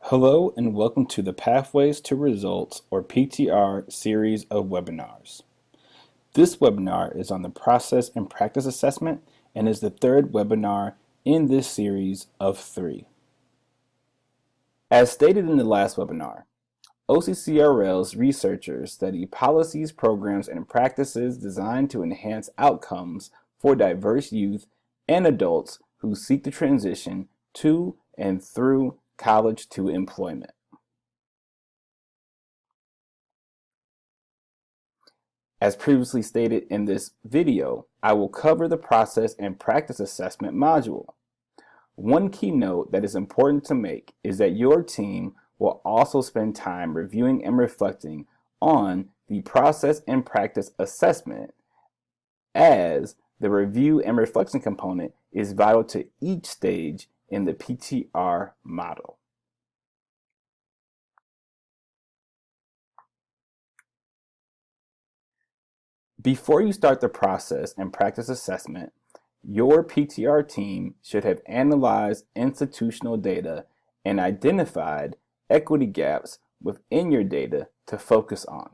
Hello and welcome to the Pathways to Results or PTR series of webinars. This webinar is on the Process and Practice Assessment and is the third webinar in this series of 3. As stated in the last webinar, OCCRL's researchers study policies, programs, and practices designed to enhance outcomes for diverse youth and adults who seek to transition to and through college to employment. As previously stated in this video, I will cover the Process and Practice Assessment module. One key note that is important to make is that your team will also spend time reviewing and reflecting on the Process and Practice Assessment, as the review and reflection component is vital to each stage in the PTR model. Before you start the Process and Practice Assessment, your PTR team should have analyzed institutional data and identified equity gaps within your data to focus on.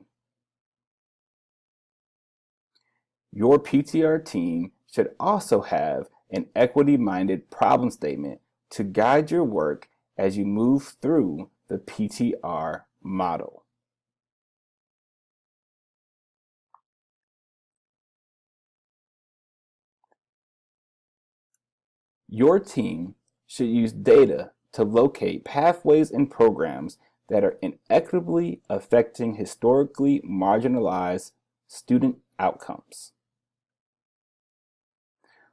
Your PTR team should also have an equity-minded problem statement to guide your work as you move through the PTR model. Your team should use data to locate pathways and programs that are inequitably affecting historically marginalized student outcomes.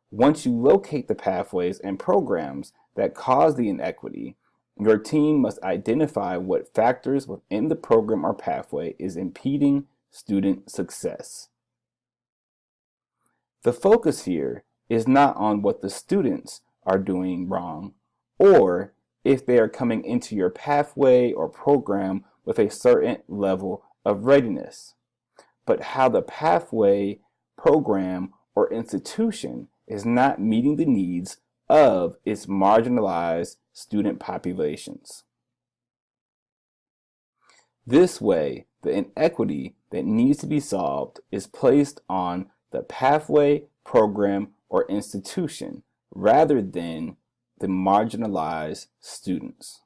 Once you locate the pathways and programs that cause the inequity, your team must identify what factors within the program or pathway is impeding student success. The focus here is not on what the students are doing wrong, or if they are coming into your pathway or program with a certain level of readiness, but how the pathway, program, or institution is not meeting the needs of its marginalized student populations. This way, the inequity that needs to be solved is placed on the pathway, program, or institution rather than the marginalized students.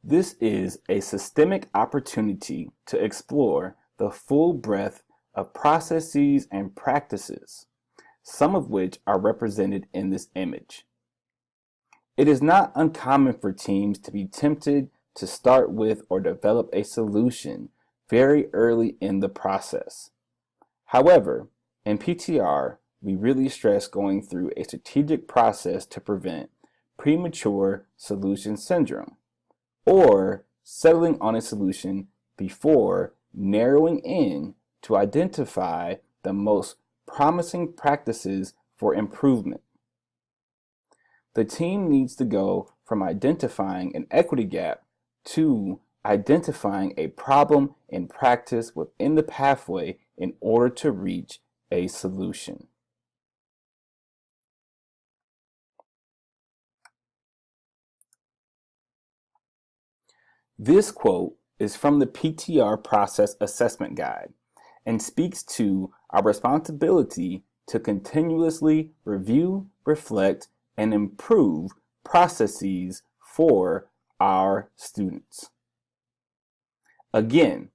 This is a systemic opportunity to explore the full breadth of processes and practices, some of which are represented in this image. It is not uncommon for teams to be tempted to start with or develop a solution very early in the process. However, in PTR, we really stress going through a strategic process to prevent premature solution syndrome, or settling on a solution before narrowing in to identify the most promising practices for improvement. The team needs to go from identifying an equity gap to identifying a problem in practice within the pathway in order to reach a solution. This quote is from the PTR Process Assessment Guide and speaks to our responsibility to continuously review, reflect, and improve processes for our students. Again,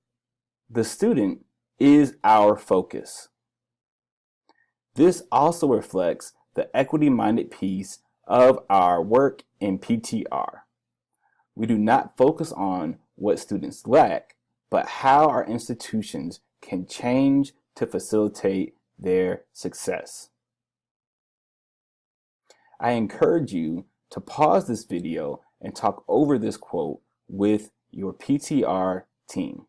the student is our focus. This also reflects the equity-minded piece of our work in PTR. We do not focus on what students lack, but how our institutions can change to facilitate their success. I encourage you to pause this video and talk over this quote with your PTR team.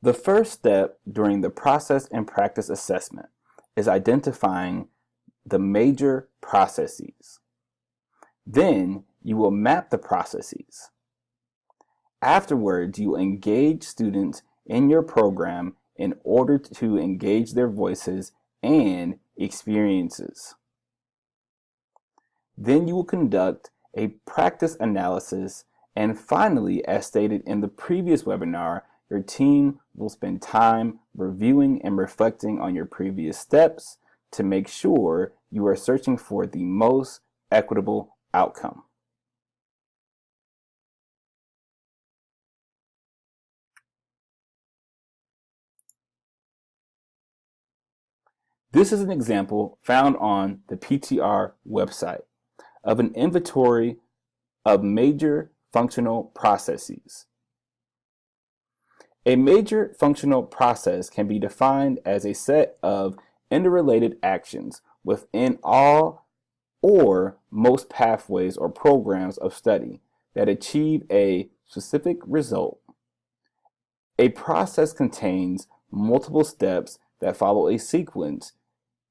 The first step during the Process and Practice Assessment is identifying the major processes. Then you will map the processes. Afterwards, you engage students in your program in order to engage their voices and experiences. Then you will conduct a practice analysis, and finally, as stated in the previous webinar, your team will spend time reviewing and reflecting on your previous steps to make sure you are searching for the most equitable outcome. This is an example found on the PTR website of an inventory of major functional processes. A major functional process can be defined as a set of interrelated actions within all or most pathways or programs of study that achieve a specific result. A process contains multiple steps that follow a sequence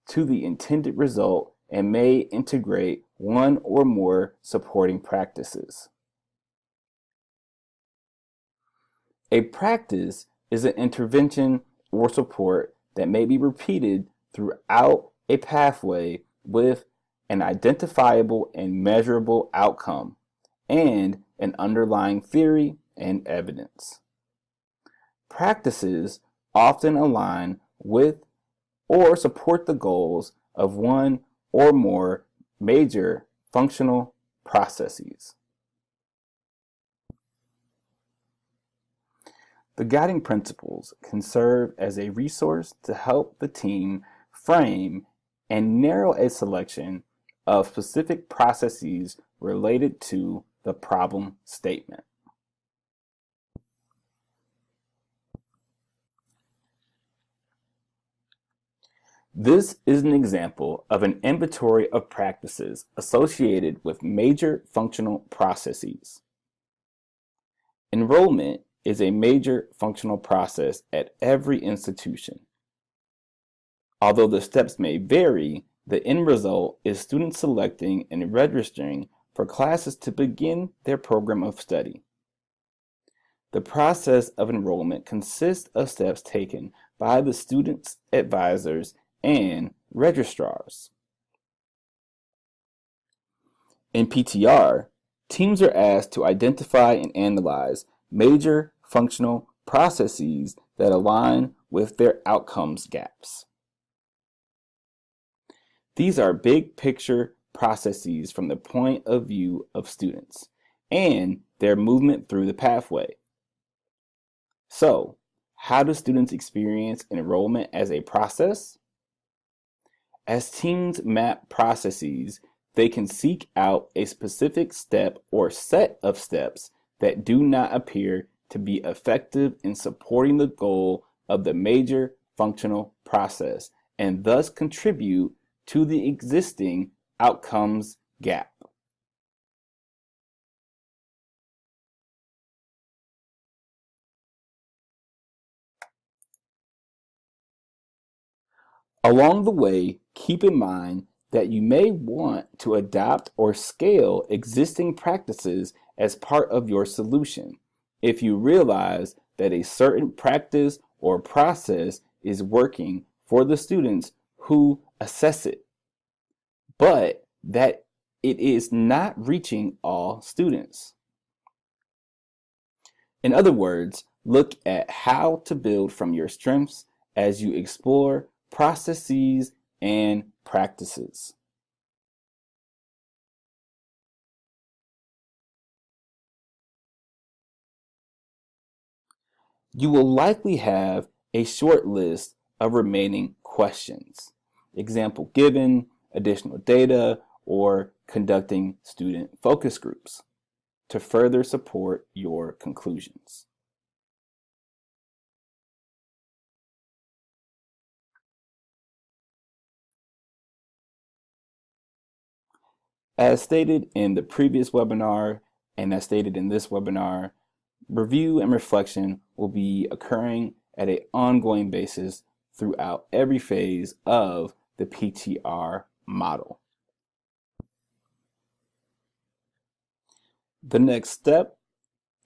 to the intended result and may integrate one or more supporting practices. A practice is an intervention or support that may be repeated throughout a pathway with an identifiable and measurable outcome and an underlying theory and evidence. Practices often align with or support the goals of one or more major functional processes. The guiding principles can serve as a resource to help the team frame and narrow a selection of specific processes related to the problem statement. This is an example of an inventory of practices associated with major functional processes. Enrollment is a major functional process at every institution. Although the steps may vary, the end result is students selecting and registering for classes to begin their program of study. The process of enrollment consists of steps taken by the students' advisors and registrars. In PTR, teams are asked to identify and analyze major functional processes that align with their outcomes gaps. These are big picture processes from the point of view of students and their movement through the pathway. So, how do students experience enrollment as a process? As teams map processes, they can seek out a specific step or set of steps that do not appear to be effective in supporting the goal of the major functional process and thus contribute to the existing outcomes gap. Along the way, keep in mind that you may want to adopt or scale existing practices as part of your solution if you realize that a certain practice or process is working for the students who assess it, but that it is not reaching all students. In other words, look at how to build from your strengths as you explore processes and practices. You will likely have a short list of remaining questions. Example given, additional data, or conducting student focus groups to further support your conclusions. As stated in the previous webinar and as stated in this webinar, review and reflection will be occurring at an ongoing basis throughout every phase of the PTR model. The next step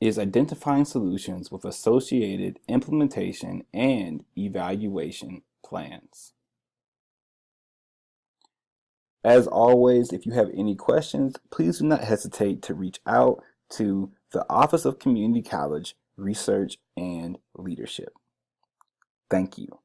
is identifying solutions with associated implementation and evaluation plans. As always, if you have any questions, please do not hesitate to reach out to the Office of Community College Research and Leadership. Thank you.